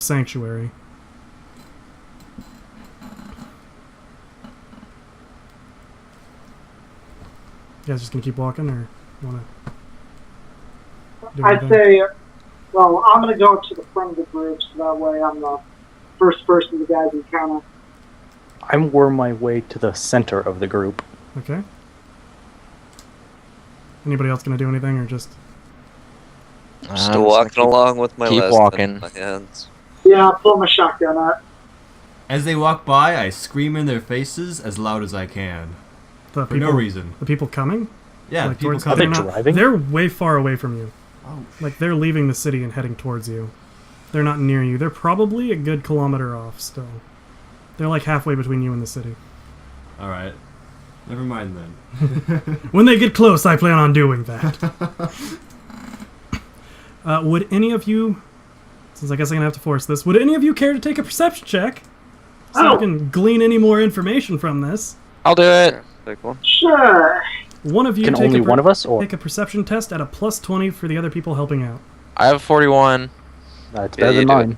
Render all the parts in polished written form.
sanctuary. You guys just gonna keep walking, or you wanna? I'd say, well, I'm gonna go to the front of the group, so that way I'm the first person the guys encounter. I'm worm my way to the center of the group. Okay. Anybody else gonna do anything, or just? Still walking along with my keep walking in my hands. Yeah, I'll pull my shotgun out. As they walk by, I scream in their faces as loud as I can. For no reason. The people coming? Yeah, like, the people coming. coming. Are they driving? They're way far away from you. Oh. Like, they're leaving the city and heading towards you. They're not near you. They're probably a good kilometer off still. They're like halfway between you and the city. Alright. Never mind then. When they get close, I plan on doing that. Would any of you, since I guess I'm going to have to force this, would any of you care to take a perception check? So I can glean any more information from this. I'll do it. Take one. Sure. One of you Can only one of us, or take a perception test at a plus 20 for the other people helping out. I have 41. it's better than mine.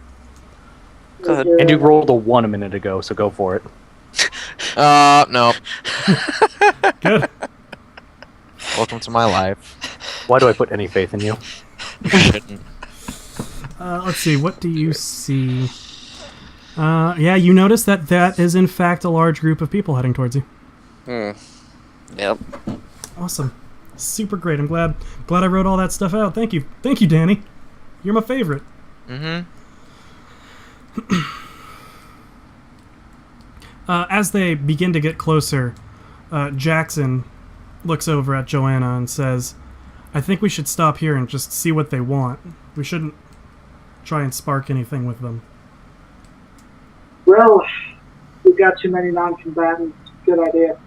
Go ahead. And you rolled a 1 a minute ago, so go for it. No. Good. Welcome to my life. Why do I put any faith in you? Shouldn't. Let's see, what do you see? Yeah, you notice that is in fact a large group of people heading towards you. Yep. Awesome. Super great. I'm glad I wrote all that stuff out. Thank you. Thank you, Danny. You're my favorite. As they begin to get closer, Jackson looks over at Joanna and says, I think we should stop here and just see what they want. We shouldn't try and spark anything with them. Well, we've got too many non-combatants. Good idea.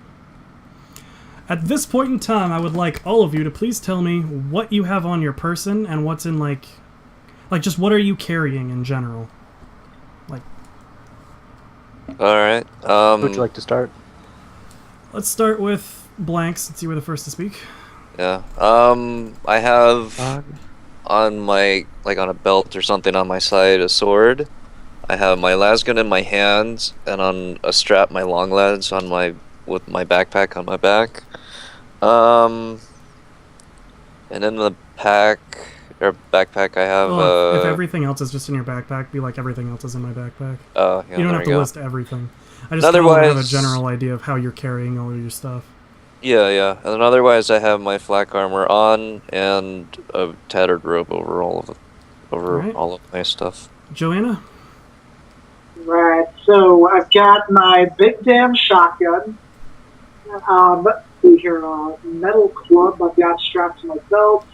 At this point in time, I would like all of you to please tell me what you have on your person and what's in, like just what are you carrying in general? Like. Alright, Would you like to start? Let's start with blanks and see we're the first to speak. Yeah, I have on my, like on a belt or something on my side, a sword. I have my lasgun in my hands, and on a strap, my long leads on my, with my backpack on my back. And in the backpack I have, if everything else is just in your backpack, be like everything else is in my backpack. Oh, yeah, you don't have to go. list everything. I just want to have a general idea of how you're carrying all of your stuff. Yeah. And then otherwise I have my flak armor on and a tattered robe over all of my stuff. Joanna? Right, so I've got my big damn shotgun. Let's see here, metal club I've got strapped to my belt.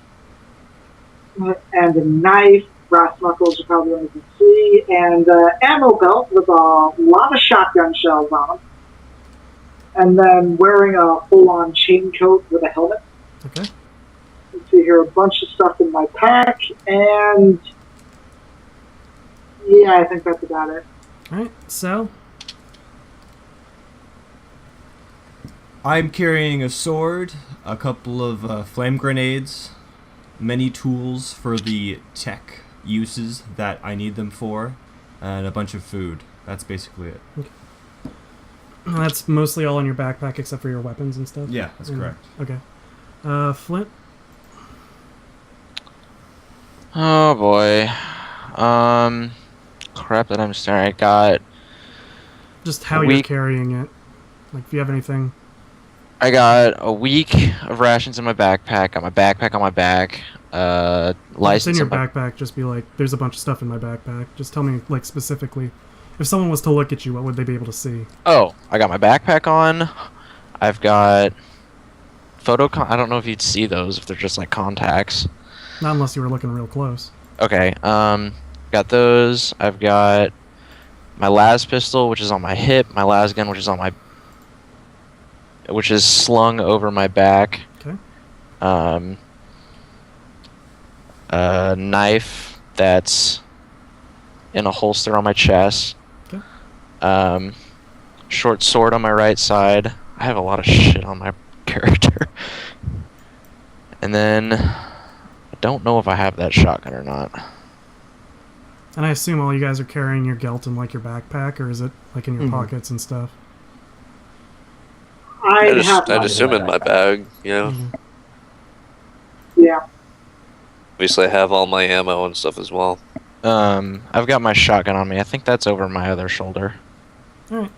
And a knife, brass knuckles are probably what you can see, and ammo belt with a lot of shotgun shells on them. And then wearing a full-on chain coat with a helmet. Okay. Let's see here, a bunch of stuff in my pack, and yeah, I think that's about it. Alright, Sal? I'm carrying a sword, a couple of flame grenades, many tools for the tech uses that I need them for, and a bunch of food. That's basically it. Okay. And that's mostly all in your backpack except for your weapons and stuff? Yeah, that's correct. Okay. Flint? Oh boy. Crap that I'm sorry. I got Just how you're carrying it. Like, if you have anything. I got a week of rations in my backpack. Got my backpack on my back. License in your backpack. Just be like, there's a bunch of stuff in my backpack. Just tell me, like, specifically. If someone was to look at you, what would they be able to see? Oh, I got my backpack on. I've got I don't know if you'd see those if they're just like contacts. Not unless you were looking real close. Okay. Got those. I've got my las pistol, which is on my hip. My las gun, which is slung over my back. Okay. A knife that's in a holster on my chest. Okay. Short sword on my right side. I have a lot of shit on my character. And then I don't know if I have that shotgun or not. And I assume all you guys are carrying your gelt in like your backpack, or is it like in your pockets and stuff? I'd I'd assume in my bag, yeah. Yeah. Obviously, I have all my ammo and stuff as well. I've got my shotgun on me. I think that's over my other shoulder. All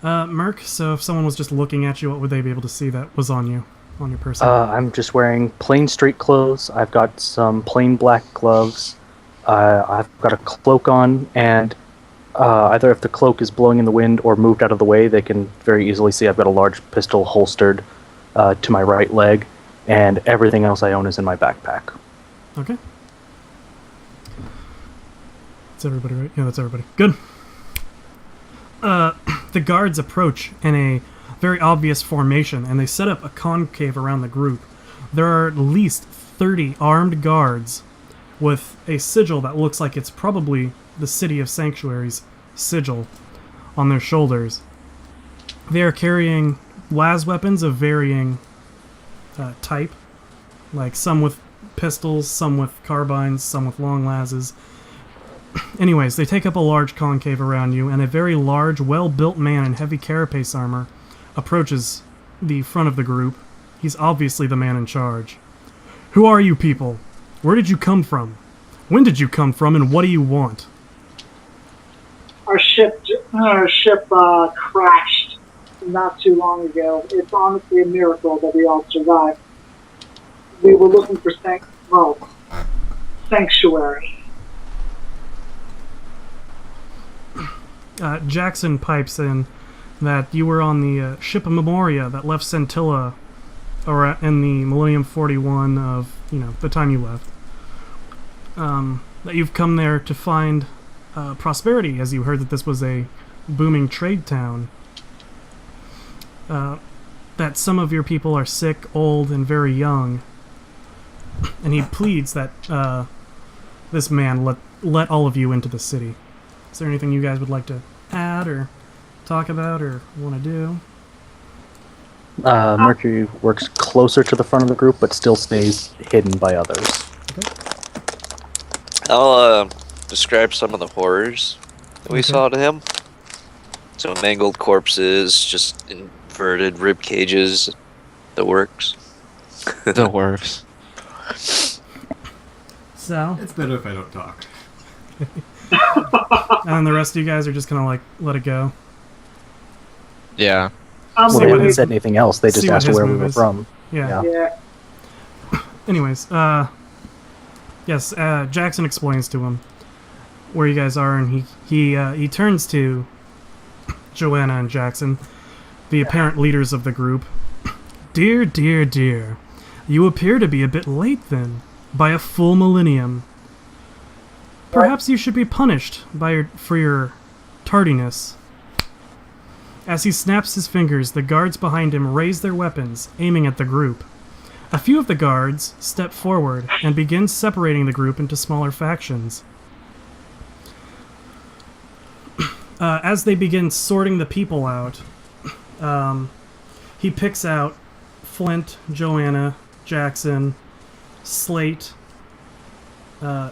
right. Merc, so if someone was just looking at you, what would they be able to see that was on you, on your person? I'm just wearing plain street clothes. I've got some plain black gloves. I've got a cloak on, and either if the cloak is blowing in the wind or moved out of the way, they can very easily see I've got a large pistol holstered to my right leg, and everything else I own is in my backpack. Okay. That's everybody, right? Yeah, that's everybody. Good. The guards approach in a very obvious formation, and they set up a concave around the group. There are at least 30 armed guards with a sigil that looks like it's probably the City of Sanctuary's sigil on their shoulders. They are carrying las weapons of varying type, like some with pistols, some with carbines, some with long lases. Anyways, they take up a large concave around you, and a very large, well-built man in heavy carapace armor approaches the front of the group. He's obviously the man in charge. Who are you people? Where did you come from? When did you come from, and what do you want? Our ship crashed not too long ago. It's honestly a miracle that we all survived. We were looking for sanctuary. Jackson pipes in that you were on the ship of Memoria that left Scintilla in the Millennium 41 of, the time you left. That you've come there to find prosperity, as you heard that this was a booming trade town. That some of your people are sick, old, and very young. And he pleads that this man let all of you into the city. Is there anything you guys would like to add or talk about or want to do? Mercury works closer to the front of the group, but still stays hidden by others. Okay. I'll describe some of the horrors that we saw to him. So mangled corpses, just inverted rib cages, the works. The works. So, It's better if I don't talk. and the rest of you guys are just gonna let it go. Yeah. Well, they what haven't his- said anything else. They just see what asked his where we move were is. from. Yeah. Yeah. Yeah. Anyways, yes, Jackson explains to him where you guys are, and he turns to Joanna and Jackson, the apparent leaders of the group. Dear, dear, dear, you appear to be a bit late then, by a full millennium. Perhaps you should be punished for your tardiness. As he snaps his fingers, the guards behind him raise their weapons, aiming at the group. A few of the guards step forward and begin separating the group into smaller factions. As they begin sorting the people out, he picks out Flint, Joanna, Jackson, Slate,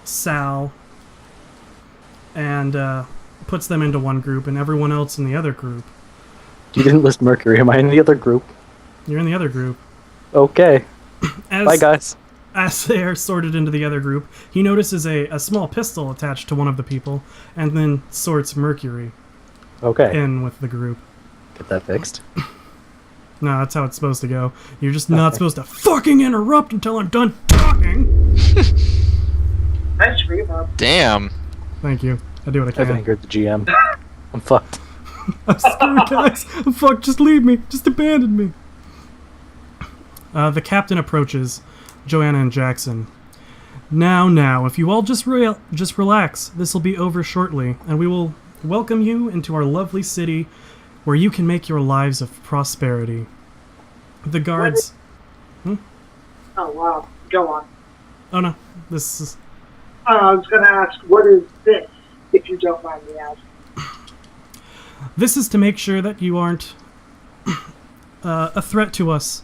Sal, and puts them into one group, and everyone else in the other group. You didn't list Mercury. Am I in the other group? You're in the other group. Okay. As, Bye, guys. As they are sorted into the other group, he notices a small pistol attached to one of the people, and then sorts Mercury Okay. in with the group. Get that fixed. No, that's how it's supposed to go. You're just not supposed to fucking interrupt until I'm done talking! Nice reverb. Damn. Thank you. I do what I I've can. angered the GM. I'm fucked. I'm screwed, guys. I'm fucked. Just leave me. Just abandon me. The captain approaches Joanna and Jackson. Now, if you all just relax, this will be over shortly, and we will welcome you into our lovely city where you can make your lives of prosperity. The guards... Oh, wow. Go on. Oh, no. This is... I was going to ask, what is this, if you don't mind me asking? This is to make sure that you aren't a threat to us.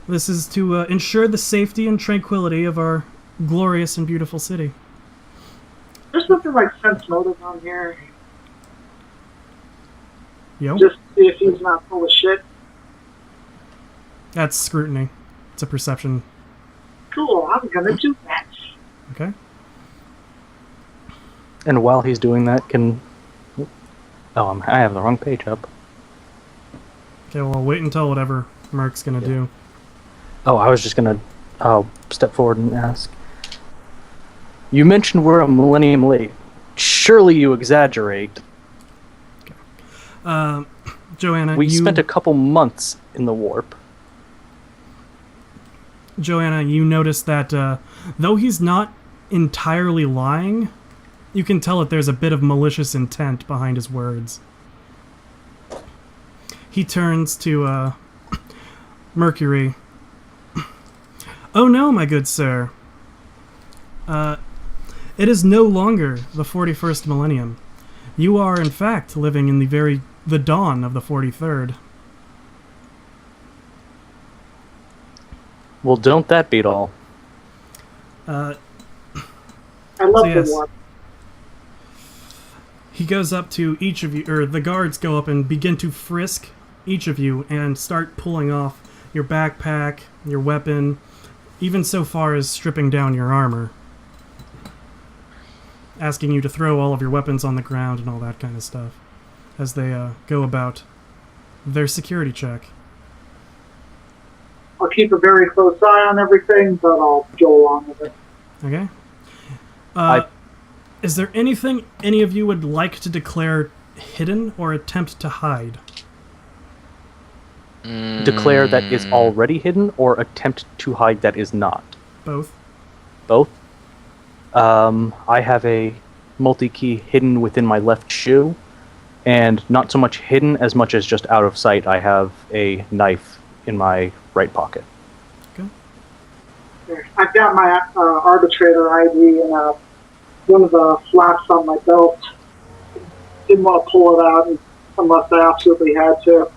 This is to ensure the safety and tranquility of our glorious and beautiful city. There's nothing like sense motive on here. Yo, Just see if he's not full of shit. that's scrutiny. It's a perception. Cool, I'm gonna do that. Okay. And while he's doing that, I have the wrong page up. Okay, well, I'll wait until whatever Merc's gonna do. Oh, I was just gonna step forward and ask. You mentioned we're a millennium late. Surely you exaggerate. Joanna, We spent a couple months in the warp. Joanna, you notice that though he's not entirely lying, you can tell that there's a bit of malicious intent behind his words. He turns to Mercury. Oh no, my good sir. It is no longer the 41st millennium. You are, in fact, living in the dawn of the 43rd. Well, don't that beat all? I love yes. the one. He goes up to each of you, or the guards go up and begin to frisk each of you and start pulling off your backpack, your weapon, even so far as stripping down your armor. Asking you to throw all of your weapons on the ground and all that kind of stuff as they go about their security check. I'll keep a very close eye on everything, but I'll go along with it. Okay? Is there anything any of you would like to declare hidden or attempt to hide? Declare that is already hidden or attempt to hide that is not? Both. Both? I have a multi-key hidden within my left shoe, and not so much hidden as much as just out of sight. I have a knife in my right pocket. Okay. I've got my arbitrator ID in one of the flaps on my belt. Didn't want to pull it out unless I absolutely had to.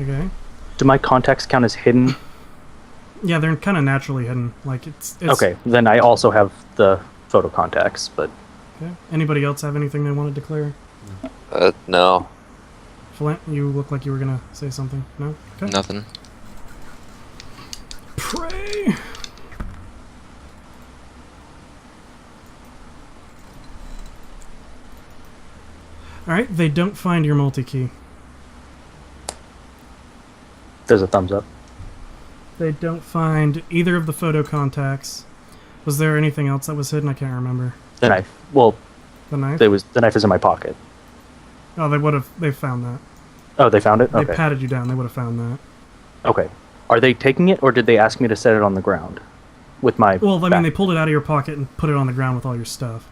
Okay. Do my contacts count as hidden? Yeah, they're kind of naturally hidden. Like it's Okay, then I also have the photo contacts, but... Okay. Anybody else have anything they want to declare? No. Flint, you look like you were gonna say something. No? Okay. Nothing. Pray! Alright, they don't find your multi-key. There's a thumbs up. They don't find either of the photo contacts. Was there anything else that was hidden? I can't remember. The knife. Well, The knife? the knife is in my pocket. Oh, they found that. Oh, they found it? They Okay. patted you down, they would have found that. Okay. Are they taking it, or did they ask me to set it on the ground? With my Well, I mean, back? they pulled it out of your pocket and put it on the ground with all your stuff.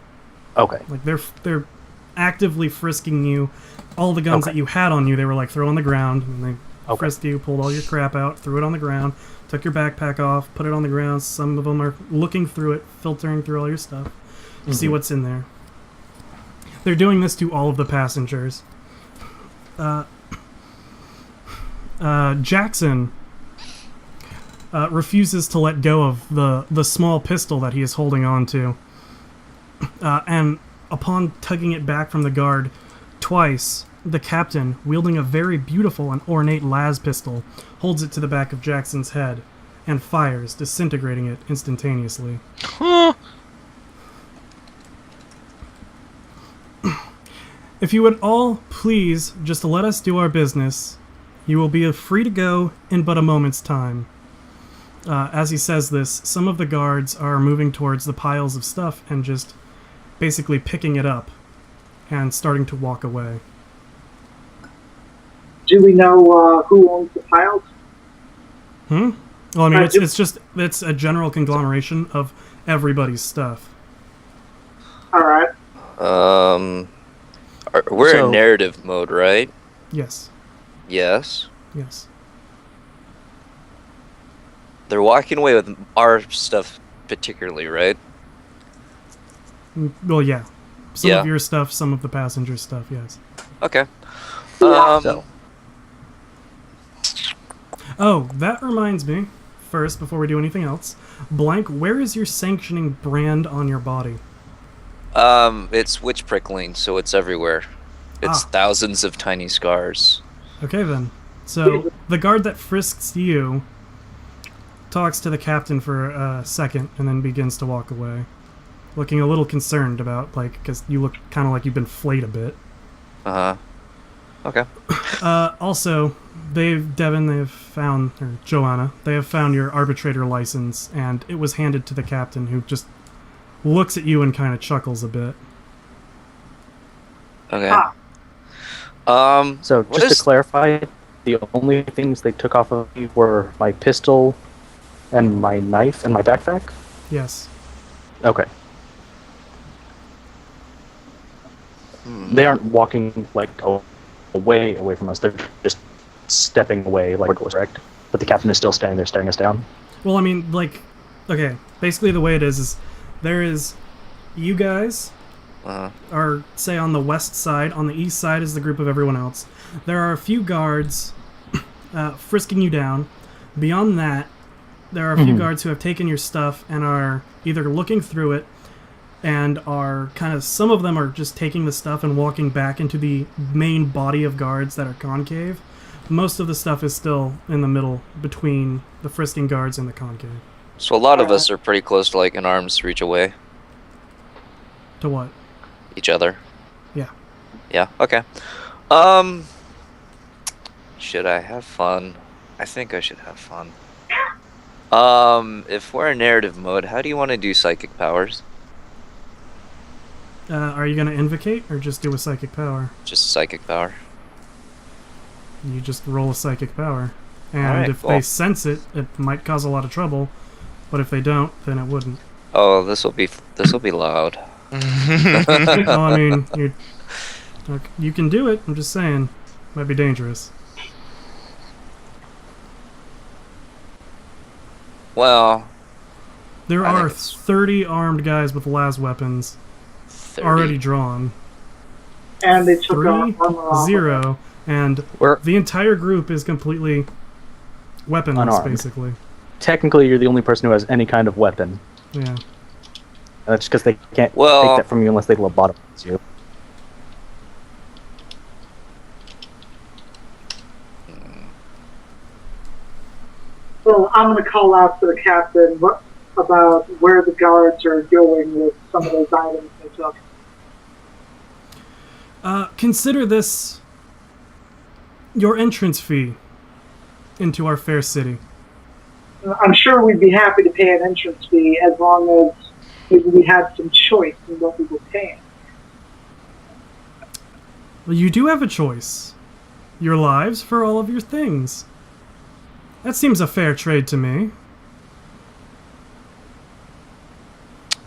Okay. Like, they're actively frisking you. All the guns Okay. that you had on you, they were like, throw on the ground, and they Okay. frisked you, pulled all your crap out, threw it on the ground, took your backpack off, put it on the ground. Some of them are looking through it, filtering through all your stuff to see what's in there. They're doing this to all of the passengers. Jackson refuses to let go of the small pistol that he is holding on to. And upon tugging it back from the guard twice, the captain, wielding a very beautiful and ornate las pistol, holds it to the back of Jackson's head and fires, disintegrating it instantaneously. If you would all please just let us do our business, you will be free to go in but a moment's time. As he says this, some of the guards are moving towards the piles of stuff and just basically picking it up and starting to walk away. Do we know who owns the piles? Well, I mean, it's a general conglomeration of everybody's stuff. All right. We're So- in narrative mode, right? Yes. Yes. Yes. They're walking away with our stuff particularly, right? Well, yeah. Some Yeah. of your stuff, some of the passenger stuff, yes. Okay. So, Oh, that reminds me, first, before we do anything else, Blank, where is your sanctioning brand on your body? It's witch prickling, so it's everywhere. It's Ah. thousands of tiny scars. Okay then. So the guard that frisks you talks to the captain for a second and then begins to walk away, looking a little concerned about because you look kind of like you've been flayed a bit. Okay. Also, they've found, or Joanna, they have found your arbitrator license, and it was handed to the captain, who just looks at you and kind of chuckles a bit. Okay. So what just is- to clarify, the only things they took off of me were my pistol and my knife and my backpack? Yes. Okay. They aren't walking away from us. They're just stepping away like we're correct. But the captain is still standing there staring us down. Well, I mean, okay, basically the way it is there is you guys are, say, on the west side. On the east side is the group of everyone else. There are a few guards frisking you down. Beyond that, there are a few guards who have taken your stuff and are either looking through it and are some of them are just taking the stuff and walking back into the main body of guards that are concave. Most of the stuff is still in the middle between the frisking guards and the concave. So a lot of us are pretty close to an arm's reach away. To what? Each other. Yeah. Yeah. Okay. Should I have fun? I think I should have fun. If we're in narrative mode, how do you want to do psychic powers? Are you going to invocate or just do a psychic power? Just psychic power. You just roll a psychic power. And Alright, if cool. they sense it, it might cause a lot of trouble. But if they don't, then it wouldn't. Oh, this will be loud. Well, I mean, you can do it. I'm just saying. Might be dangerous. Well, There I think are it's 30 armed guys with las weapons 30. already drawn. And they took our 3, armor off. 0, and We're the entire group is completely weaponless, Unarmed. basically. technically you're the only person who has any kind of weapon. Yeah. And that's because they can't Well- take that from you unless they lobotomize you. So I'm going to call out to the captain about where the guards are going with some of those items they took. Consider this your entrance fee into our fair city. I'm sure we'd be happy to pay an entrance fee as long as maybe we had some choice in what we were paying. Well, you do have a choice. Your lives for all of your things. That seems a fair trade to me.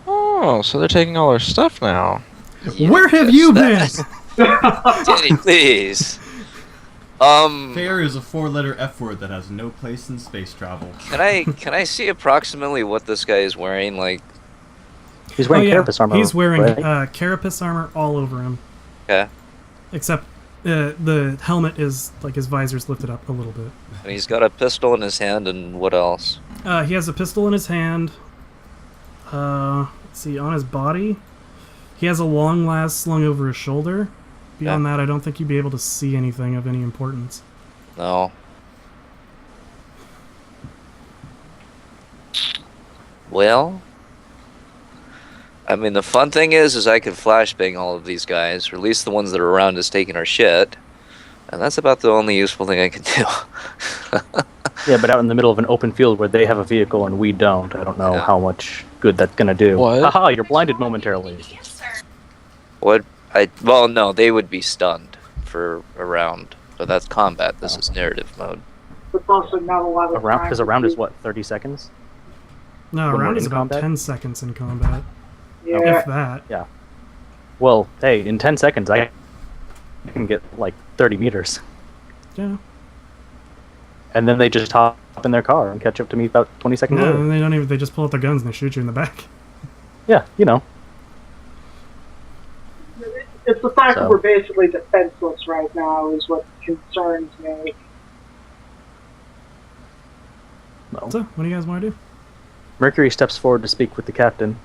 Oh, so they're taking all our stuff now. Where have you been? Danny, please. Fair is a four-letter F word that has no place in space travel. Can I see approximately what this guy is wearing? Like, He's wearing carapace armor. He's wearing right? carapace armor all over him. okay, Except the helmet is, like, his visor's lifted up a little bit. and he's got a pistol in his hand, and what else? He has a pistol in his hand. Let's see, on his body, he has a long las slung over his shoulder. Beyond that, I don't think you'd be able to see anything of any importance. No. Well, I mean, the fun thing is I could flashbang all of these guys, or at least the ones that are around us taking our shit, and that's about the only useful thing I can do. Yeah, but out in the middle of an open field where they have a vehicle and we don't, I don't know Yeah. how much good that's gonna do. What? Haha, you're blinded momentarily. Well, no, they would be stunned for a round, but that's combat. This is narrative mode. There's also not a lot of Around, time because to a round is do- what, 30 seconds? No, When a round we're is in about combat? 10 seconds in combat. Yeah, If that. Well, hey, in 10 seconds I can get like 30 meters. Yeah. And then they just hop in their car and catch up to me about 20 seconds No, later. and they don't even, they just pull out their guns and they shoot you in the back. Yeah, you know. it's the fact So- that we're basically defenseless right now is what concerns me. Well, So, what do you guys want to do? Mercury steps forward to speak with the captain.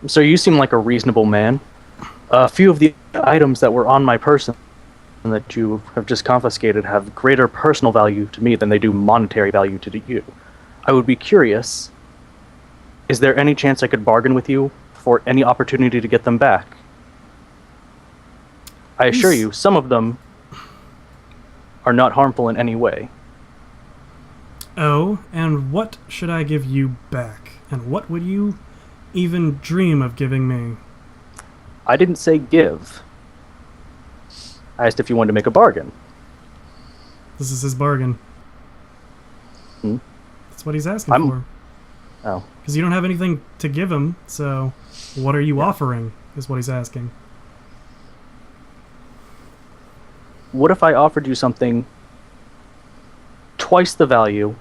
So you seem like a reasonable man. A few of the items that were on my person that you have just confiscated have greater personal value to me than they do monetary value to you. I would be curious, is there any chance I could bargain with you for any opportunity to get them back? I assure you, some of them are not harmful in any way. Oh, and what should I give you back? And what would you even dream of giving me? I didn't say give. I asked if you wanted to make a bargain. This is his bargain. Hmm? That's what he's asking for. Oh. Because you don't have anything to give him, so what are you offering, is what he's asking. What if I offered you something twice the value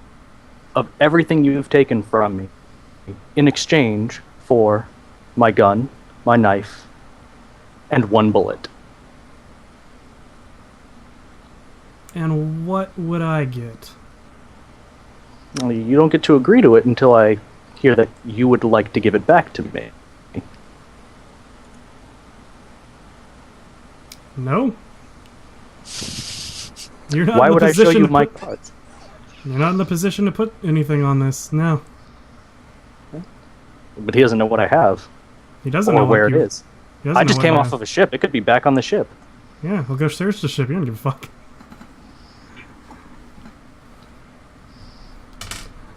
of everything you've taken from me in exchange for my gun, my knife, and 1 bullet? And what would I get? Well, you don't get to agree to it until I hear that you would like to give it back to me. No? You're not Why in the would I show position you to my put- cards? You're not in the position to put anything on this, no. But he doesn't know what I have He doesn't or know where what it you, is. he doesn't I know just what came you off have. of a ship. It could be back on the ship. Yeah, he'll go search the ship, you don't give a fuck.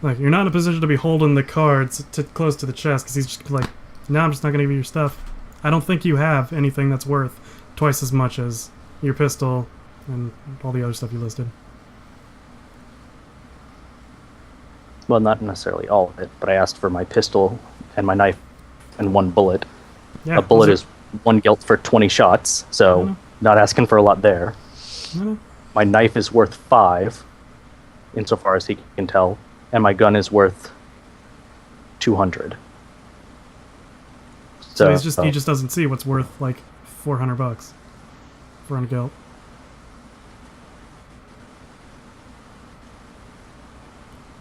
Like, you're not in a position to be holding the cards close to the chest, because he's just like, no, I'm just not going to give you your stuff. I don't think you have anything that's worth twice as much as your pistol and all the other stuff you listed. Well, not necessarily all of it, but I asked for my pistol and my knife and 1 bullet. Yeah, A bullet those is 1 gilt for 20 shots, so Mhm. not asking for a lot there. No. My knife is worth 5, insofar as he can tell, and my gun is worth 200. So he just doesn't see what's worth like $400 for a gilt.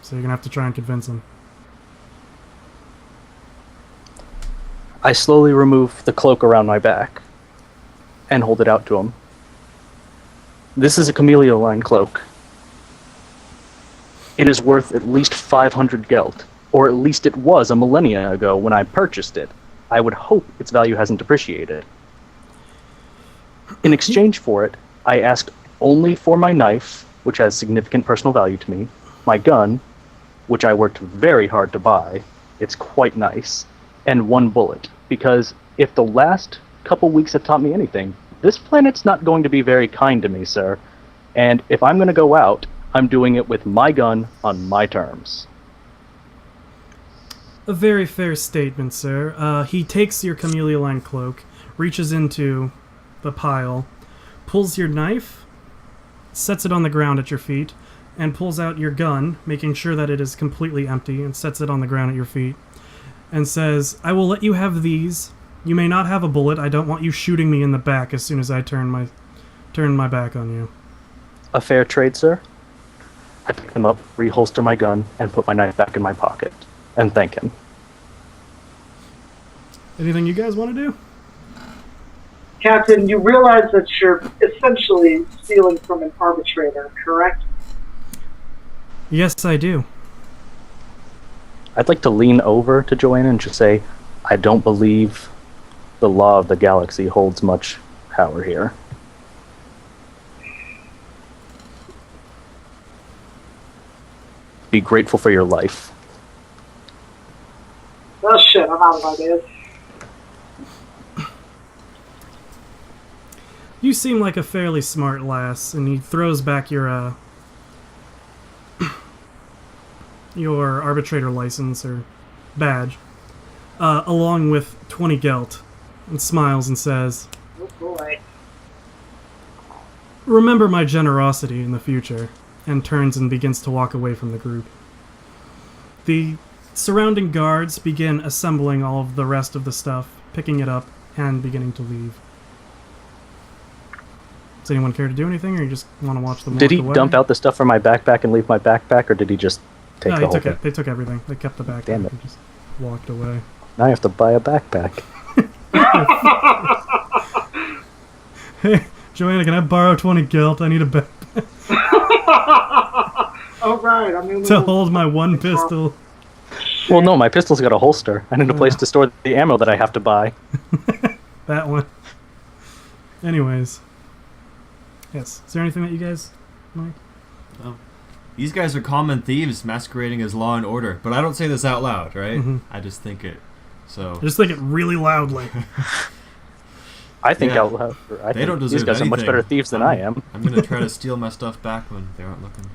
So you're gonna have to try and convince him. I slowly remove the cloak around my back and hold it out to him. This is a camellia line cloak. It is worth at least 500 geld, or at least it was a millennia ago when I purchased it. I would hope its value hasn't depreciated. In exchange for it, I asked only for my knife, which has significant personal value to me, my gun, which I worked very hard to buy, it's quite nice, and 1 bullet, because if the last couple weeks have taught me anything, this planet's not going to be very kind to me, sir, and if I'm going to go out, I'm doing it with my gun on my terms. A very fair statement, sir. He takes your camellia line cloak, reaches into the pile, pulls your knife, sets it on the ground at your feet, and pulls out your gun, making sure that it is completely empty, and sets it on the ground at your feet, and says, I will let you have these. You may not have a bullet. I don't want you shooting me in the back as soon as I turn my back on you. A fair trade, sir? I pick them up, reholster my gun, and put my knife back in my pocket, and thank him. Anything you guys want to do? Captain, you realize that you're essentially stealing from an arbitrator, correct? Yes, I do. I'd like to lean over to Joanna and just say, I don't believe the law of the galaxy holds much power here. Be grateful for your life. Oh shit, I'm out of ideas. You seem like a fairly smart lass, and he throws back your your arbitrator license or badge, along with 20 gelt, and smiles and says, Oh boy. remember my generosity in the future, and turns and begins to walk away from the group. The surrounding guards begin assembling all of the rest of the stuff, picking it up, and beginning to leave. Does anyone care to do anything, or you just want to watch them Did walk he away? dump out the stuff from my backpack and leave my backpack, or did he just take No, the he whole took thing? it. They took everything. They kept the backpack Damn it. and just walked away. Now I have to buy a backpack. Hey, Joanna, can I borrow 20 gilt? I need a backpack Oh, right. I mean, to hold my one pistol. Well, no, my pistol's got a holster. I need a place to store the ammo that I have to buy. That one. Anyways. Yes. Is there anything that you guys like? These guys are common thieves masquerading as law and order, but I don't say this out loud, right? Mhm. I just think it. So I just think it really loudly. I think Yeah. out loud. I They think don't these deserve guys are much anything. better thieves than I am. I'm gonna try to steal my stuff back when they aren't looking.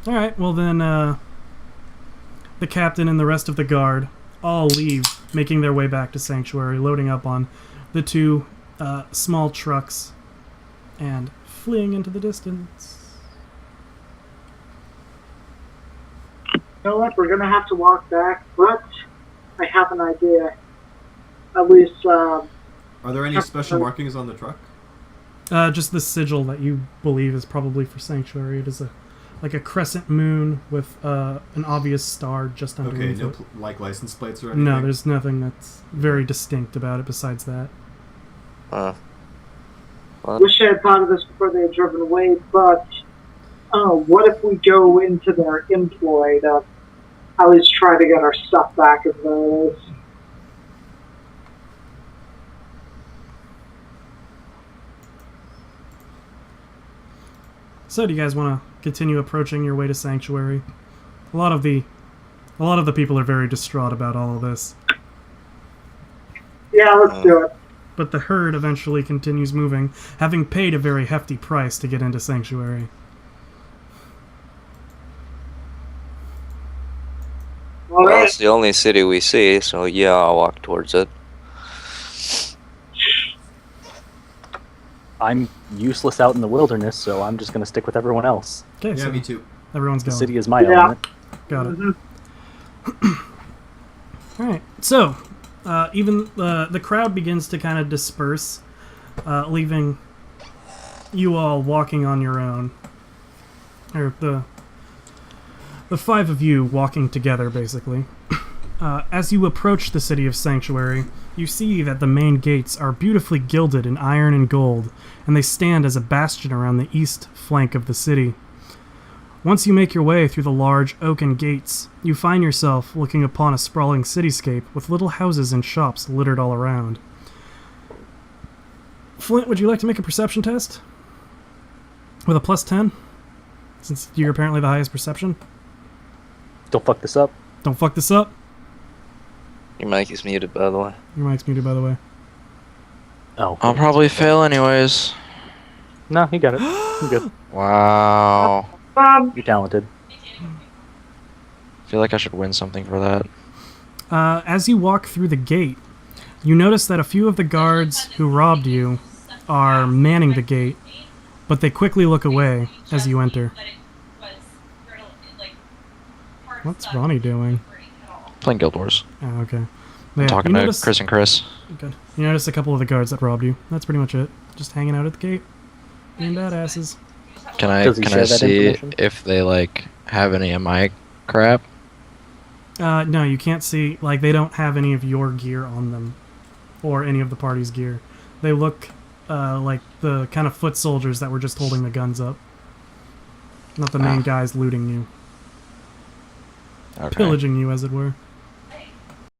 All right. Well, then the captain and the rest of the guard all leave, making their way back to Sanctuary, loading up on the two small trucks and fleeing into the distance. You know what? We're going to have to walk back, but I have an idea. At least, Are there any special markings on the truck? Just the sigil that you believe is probably for Sanctuary. It is like a crescent moon with an obvious star just Okay, underneath no it. like license plates or anything? No, there's nothing that's very distinct about it besides that. wish I had thought of this before they had driven away, but what if we go into their employ to at least try to get our stuff back at those? So, do you guys want to continue approaching your way to Sanctuary? A lot of the people are very distraught about all of this, Yeah, let's do it. but the herd eventually continues moving, having paid a very hefty price to get into Sanctuary. All Well, right. it's the only city we see, so yeah, I'll walk towards it. I'm useless out in the wilderness, so I'm just going to stick with everyone else. Okay, Yeah, so me too. everyone's The going. city is my Yeah. element. Got it. Mhm. All right. So, even the crowd begins to kind of disperse, leaving you all walking on your own, or the five of you walking together, basically. As you approach the city of Sanctuary, you see that the main gates are beautifully gilded in iron and gold, and they stand as a bastion around the east flank of the city. Once you make your way through the large oaken gates, you find yourself looking upon a sprawling cityscape with little houses and shops littered all around. Flint, would you like to make a perception test? With a +10? Since you're apparently the highest perception? Don't fuck this up. Don't fuck this up. Your mic is muted, by the way. Your mic's muted, by the way. Oh. I'll probably fail anyways. No, you got it. You're good. Wow. You're talented. I feel like I should win something for that. As you walk through the gate, you notice that a few of the guards who robbed you are manning the gate, but they quickly look away as you enter. What's Ronnie doing? Playing Guild Wars. Oh, okay. I'm Yeah, talking you to notice, Chris and Chris. Good. You notice a couple of the guards that robbed you. That's pretty much it. Just hanging out at the gate. Being badasses. Can I Does he share that see information? if they like have any of my crap? No, you can't see, like, they don't have any of your gear on them. Or any of the party's gear. They look like the kind of foot soldiers that were just holding the guns up. Not the main guys looting you. Okay. Pillaging you, as it were.